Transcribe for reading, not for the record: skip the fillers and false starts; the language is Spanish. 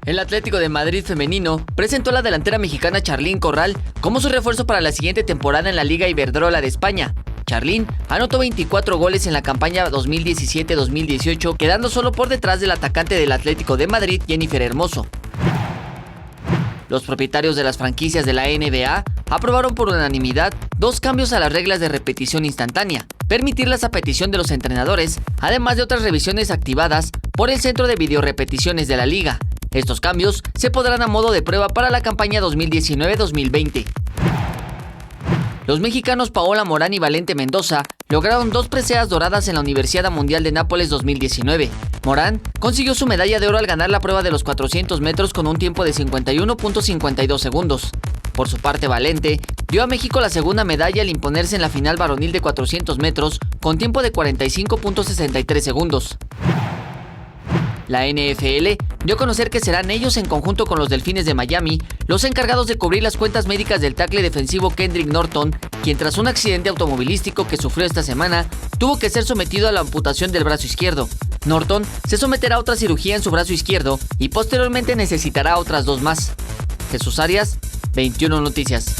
El Atlético de Madrid femenino presentó a la delantera mexicana Charlín Corral como su refuerzo para la siguiente temporada en la Liga Iberdrola de España. Charlín anotó 24 goles en la campaña 2017-2018, quedando solo por detrás del atacante del Atlético de Madrid, Jennifer Hermoso. Los propietarios de las franquicias de la NBA aprobaron por unanimidad 2 cambios a las reglas de repetición instantánea, permitirlas a petición de los entrenadores, además de otras revisiones activadas por el Centro de Videorepeticiones de la Liga. Estos cambios se podrán a modo de prueba para la campaña 2019-2020. Los mexicanos Paola Morán y Valente Mendoza lograron 2 preseas doradas en la Universidad Mundial de Nápoles 2019. Morán consiguió su medalla de oro al ganar la prueba de los 400 metros con un tiempo de 51.52 segundos. Por su parte, Valente dio a México la segunda medalla al imponerse en la final varonil de 400 metros con tiempo de 45.63 segundos. La NFL dio a conocer que serán ellos, en conjunto con los Delfines de Miami, los encargados de cubrir las cuentas médicas del tackle defensivo Kendrick Norton, quien tras un accidente automovilístico que sufrió esta semana, tuvo que ser sometido a la amputación del brazo izquierdo. Norton se someterá a otra cirugía en su brazo izquierdo y posteriormente necesitará otras 2 más. Jesús Arias, 21 Noticias.